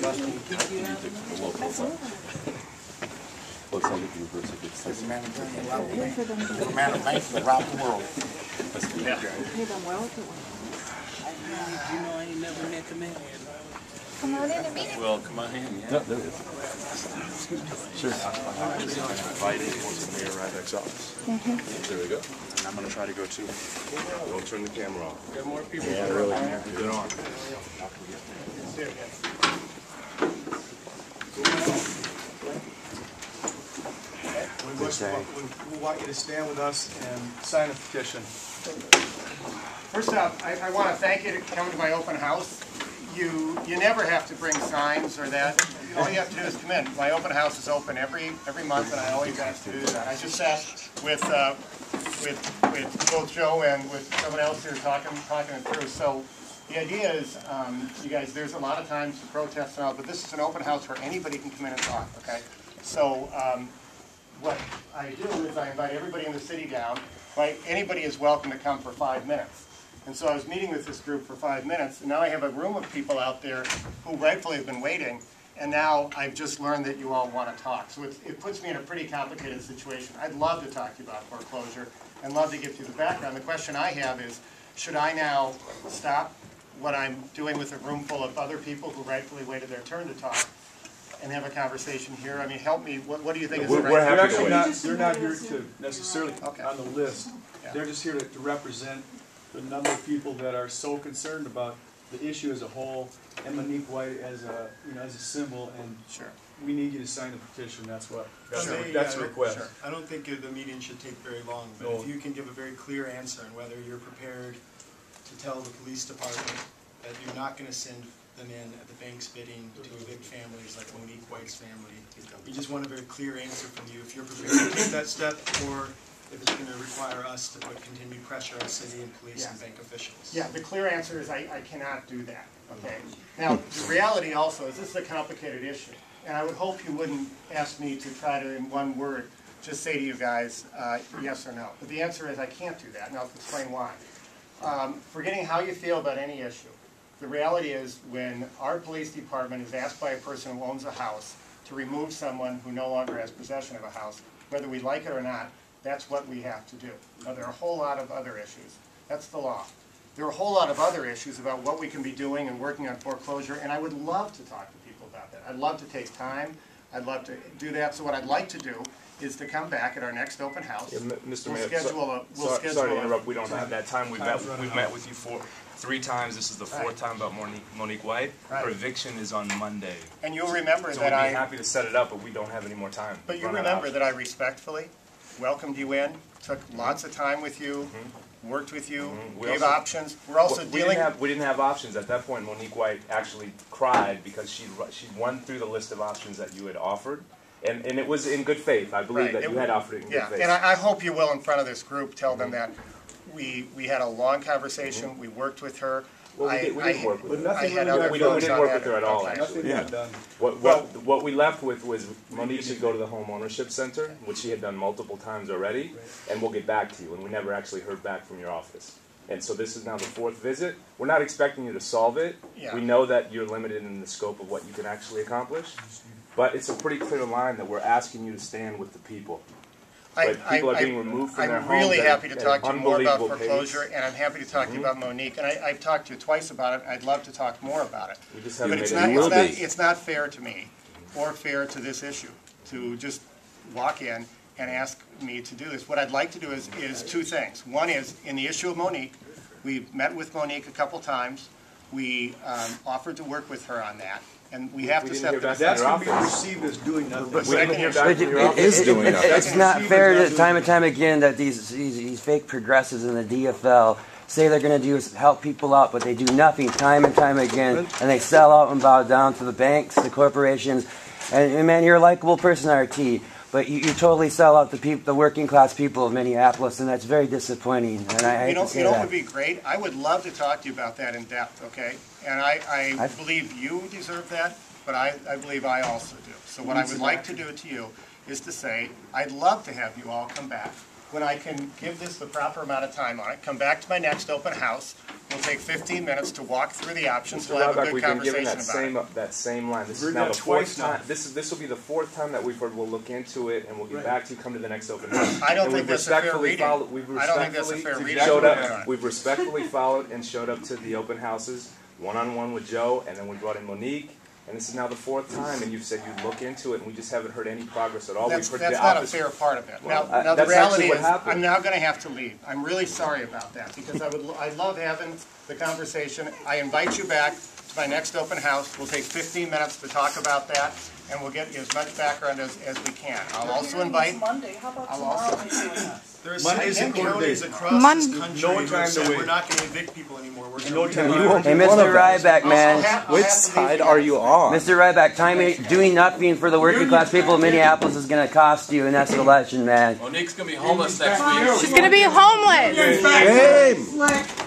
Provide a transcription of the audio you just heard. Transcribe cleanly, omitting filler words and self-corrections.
Looks like if you reverse it, it's There's a man of banks around the world. Yeah. You know, I ain't never met the man. Come on in and meet him. Well, come on in, yeah. No, there it is. Sure. Invited to Mayor Rybak's office. There we go. And I'm going to try to go too. Don't turn the camera off. Got more people. Yeah, really. Get on. We want you to stand with us and sign a petition. First off, I want to thank you to come to my open house. You never have to bring signs or that. All you have to do is come in. My open house is open every month, and I always ask to do that. I just sat with both Joe and with someone else here talking it through. So the idea is, you guys, there's a lot of times to protest and all, but this is an open house where anybody can come in and talk. Okay, so what I do is I invite everybody in the city down. Right? Anybody is welcome to come for 5 minutes. And so I was meeting with this group for 5 minutes, and now I have a room of people out there who rightfully have been waiting, and now I've just learned that you all want to talk. So it puts me in a pretty complicated situation. I'd love to talk to you about foreclosure and love to give you the background. The question I have is, should I now stop what I'm doing with a room full of other people who rightfully waited their turn to talk and have a conversation here? I mean, help me. What do you think is the right? We're happy to wait. They're not here to necessarily on the list. Yeah. They're just here to represent the number of people that are so concerned about the issue as a whole, and Monique White as a as a symbol. And Sure. we need you to sign the petition. That's what. Sure. That's a request. Sure. I don't think the meeting should take very long, but if you can give a very clear answer on whether you're prepared to tell the police department that you're not going to send them in at the bank's bidding to evict families like Monique White's family. We just want a very clear answer from you if you're prepared to take that step, or if it's going to require us to put continued pressure on city and police and bank officials. Yeah, the clear answer is I cannot do that. Okay. Now, the reality also is this is a complicated issue, and I would hope you wouldn't ask me to try to, in one word, just say to you guys yes or no. But the answer is I can't do that, and I'll explain why. Forgetting how you feel about any issue, the reality is when our police department is asked by a person who owns a house to remove someone who no longer has possession of a house, whether we like it or not, that's what we have to do. Now, there are a whole lot of other issues. That's the law. There are a whole lot of other issues about what we can be doing and working on foreclosure, and I would love to talk to people about that. I'd love to take time. I'd love to do that. So what I'd like to do is to come back at our next open house. Yeah, Mr. We'll Mayor, schedule sorry to interrupt. We don't have that time. We've met with you 3 times. This is the 4th time about Monique White. Her eviction is on Monday. And you'll remember so that we'd be happy to set it up, but we don't have any more time. But you remember that I respectfully welcomed you in, took lots of time with you, worked with you, gave options. We're also dealing. We didn't have options at that point. Monique White actually cried because she won through the list of options that you had offered. And it was in good faith. I believe that you had offered it in good faith. And I hope you will, in front of this group, tell them that we had a long conversation. We worked with her. Well, we didn't work with her. I had other we didn't work with her at all. Okay. Actually, what we left with was Monique should go to the home ownership center, which she had done multiple times already, and we'll get back to you. And we never actually heard back from your office. And so this is now the 4th visit. We're not expecting you to solve it. Yeah. We know that you're limited in the scope of what you can actually accomplish. But it's a pretty clear line that we're asking you to stand with the people. People are being removed from their homes. I'm really happy to talk to you more about unbelievable foreclosure, and I'm happy to talk to you about Monique. And I've talked to you twice about it. I'd love to talk more about it. We just haven't But made it. it's not fair to me or fair to this issue to just walk in and ask me to do this. What I'd like to do is 2 things. One is, in the issue of Monique, we met with Monique a couple times. We offered to work with her on that. And we have to set the... That's going to be perceived as doing nothing. It's not fair to time and time again that these fake progressives in the DFL say they're going to do is help people out, but they do nothing time and time again, and they sell out and bow down to the banks, the corporations. And man, you're a likable person, RT, but you totally sell out the working class people of Minneapolis, and that's very disappointing. And I hate to say that. What would be great? I would love to talk to you about that in depth, okay? And I believe you deserve that, but I believe I also do. So what I would like to do to you is to say, I'd love to have you all come back when I can give this the proper amount of time on it, come back to my next open house. We'll take 15 minutes to walk through the options. We'll have a good we've been given conversation about it. that same line. This is Heard now that the fourth twice now. time. This will be the fourth time that we've heard. We'll look into it and we'll get back to you. Come to the next open house. I don't And think we've that's a fair respectfully reading. followed- We've I don't think that's a fair respectfully reading. showed Exactly. up. We've respectfully followed and showed up to the open houses one-on-one with Joe, and then we brought in Monique. And this is now the fourth time, and you've said you'd look into it, and we just haven't heard any progress at all. That's We've heard not the a opposite. fair part of it. Well, Now the that's reality actually what is, happened. I'm now going to have to leave. I'm really sorry about that, because I love having the conversation. I invite you back to my next open house. We'll take 15 minutes to talk about that, and we'll get you as much background as we can. I'll also invite, Monday, how about I'll tomorrow? also, There are Monday's some a court counties date. across Monday. this country No who time have to said wait. we're not going to evict people anymore. We're No going time. to You won't Hey, be one Mr. of them. Ryback, man. Which side are you on? Mr. Rybak, doing nothing for the working class people of Minneapolis is going to cost you in this election, man. Monique's gonna be homeless next week. She's gonna be homeless. Shame!